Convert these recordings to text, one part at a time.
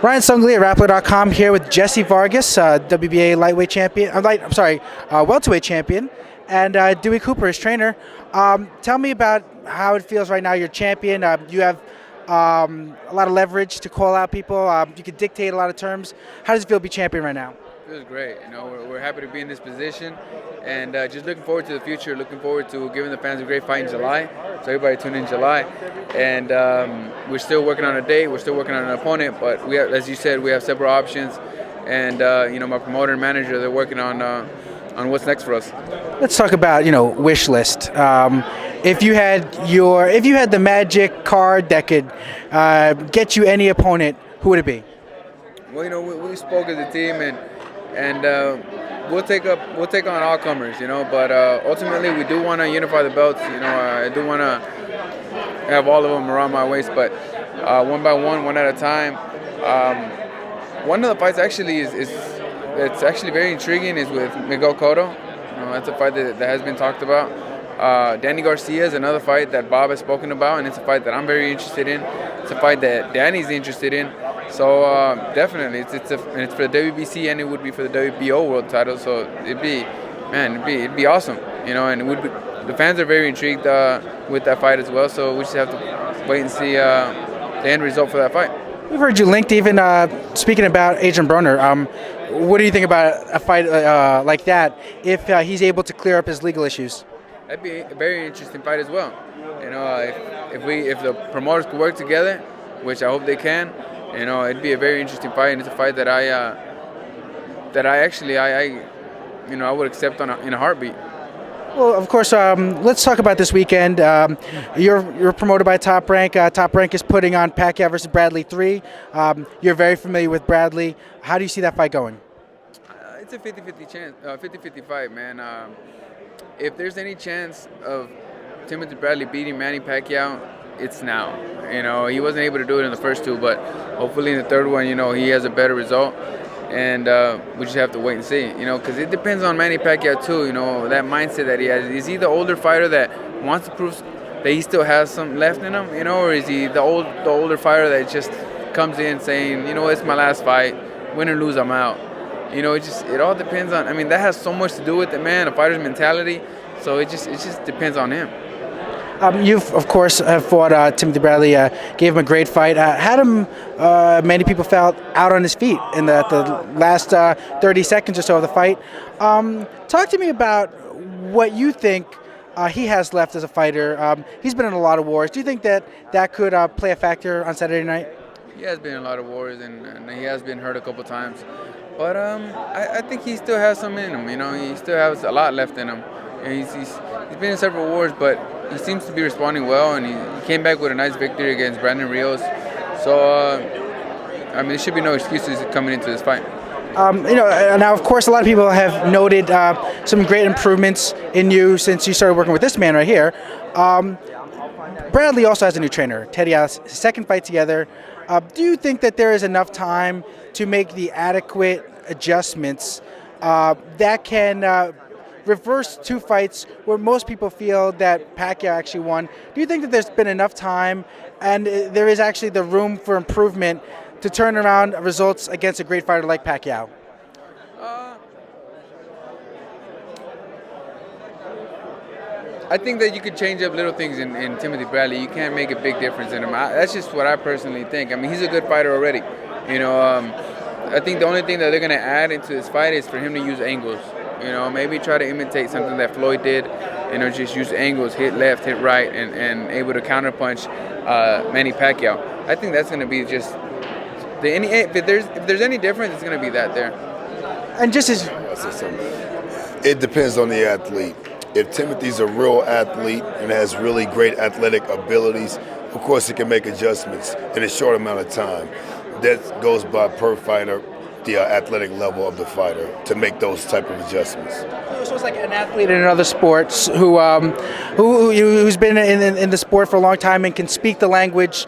Ryan Sungli at Rappler.com here with Jesse Vargas, WBA lightweight champion. Welterweight champion, and Dewey Cooper, his trainer. Tell me about how it feels right now. You're champion. You have a lot of leverage to call out people. You can dictate a lot of terms. How does it feel to be champion right now? It was great. We're happy to be in this position, and just looking forward to the future. Looking forward to giving the fans a great fight in July. So everybody tune in July, and we're still working on a date. We're still working on an opponent, but we have, as you said, we have several options, and my promoter and manager, they're working on what's next for us. Let's talk about wish list. If you had the magic card that could get you any opponent, who would it be? Well, we spoke as a team, and we'll take on all comers, But ultimately, we do want to unify the belts. I do want to have all of them around my waist, but one by one at a time. One of the fights actually it's actually very intriguing is with Miguel Cotto. That's a fight that has been talked about. Danny Garcia is another fight that Bob has spoken about, and it's a fight that I'm very interested in. It's a fight that Danny's interested in. So definitely, it's for the WBC, and it would be for the WBO world title. So it'd be awesome, and the fans are very intrigued with that fight as well. So we just have to wait and see the end result for that fight. We've heard you linked even speaking about Adrian Broner. What do you think about a fight like that if he's able to clear up his legal issues? That'd be a very interesting fight as well. If the promoters could work together, which I hope they can, it'd be a very interesting fight, and it's a fight that I would accept in a heartbeat. Well, of course, let's talk about this weekend. You're promoted by Top Rank. Top Rank is putting on Pacquiao versus Bradley 3. You're very familiar with Bradley. How do you see that fight going? It's a 50-50 chance, 50-50 fight, man. If there's any chance of Timothy Bradley beating Manny Pacquiao, it's now. He wasn't able to do it in the first two, but hopefully in the third one, he has a better result. And we just have to wait and see, because it depends on Manny Pacquiao too, that mindset that he has. Is he the older fighter that wants to prove that he still has some left in him, or is he the older fighter that just comes in saying, it's my last fight, win or lose, I'm out. It all depends on. That has so much to do with it, man. A fighter's mentality. So it just depends on him. You've, of course, fought Timothy Bradley, gave him a great fight. Had him, many people felt, out on his feet in the last 30 seconds or so of the fight. Talk to me about what you think he has left as a fighter. He's been in a lot of wars. Do you think that could play a factor on Saturday night? He has been in a lot of wars, and he has been hurt a couple times. But I think he still has some in him. He still has a lot left in him. He's been in several wars, but he seems to be responding well, and he came back with a nice victory against Brandon Rios. So, there should be no excuses coming into this fight. Now, of course, a lot of people have noted some great improvements in you since you started working with this man right here. Bradley also has a new trainer, Teddy Atlas, second fight together. Do you think that there is enough time to make the adequate adjustments that can reverse two fights where most people feel that Pacquiao actually won? Do you think that there's been enough time and there is actually the room for improvement to turn around results against a great fighter like Pacquiao? I think that you could change up little things in Timothy Bradley. You can't make a big difference in him. That's just what I personally think. He's a good fighter already. I think the only thing that they're going to add into this fight is for him to use angles. Maybe try to imitate something that Floyd did. Just use angles, hit left, hit right, and able to counterpunch Manny Pacquiao. I think that's going to be just if there's any difference, it's going to be that there. And just as it depends on the athlete. If Timothy's a real athlete and has really great athletic abilities, of course he can make adjustments in a short amount of time. That goes by per fighter, the athletic level of the fighter, to make those type of adjustments. So it's like an athlete in another sport who's been in the sport for a long time and can speak the language.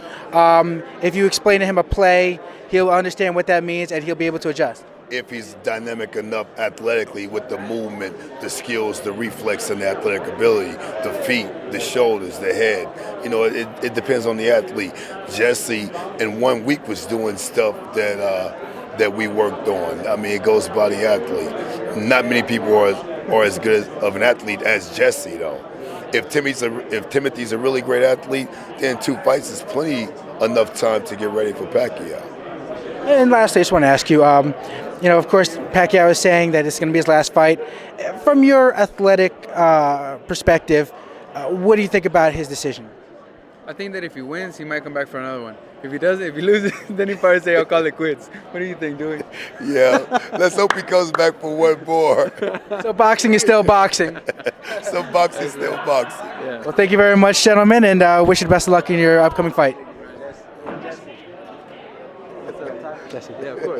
If you explain to him a play, he'll understand what that means and he'll be able to adjust. if he's dynamic enough athletically with the movement, the skills, the reflex, and the athletic ability, the feet, the shoulders, the head. You know, it depends on the athlete. Jesse in 1 week was doing stuff that we worked on. I mean, it goes by the athlete. Not many people are as good of an athlete as Jesse, though. If Timothy's a really great athlete, then 2 fights is plenty enough time to get ready for Pacquiao. And lastly, I just want to ask you, of course, Pacquiao is saying that it's going to be his last fight. From your athletic perspective, what do you think about his decision? I think that if he wins, he might come back for another one. If he loses, then he probably say, "I'll call it quits." What do you think, Dewey? Yeah, let's hope he comes back for one more. So boxing is still boxing. So boxing still boxing. Yeah. Well, thank you very much, gentlemen, and wish you the best of luck in your upcoming fight. Yeah, of course.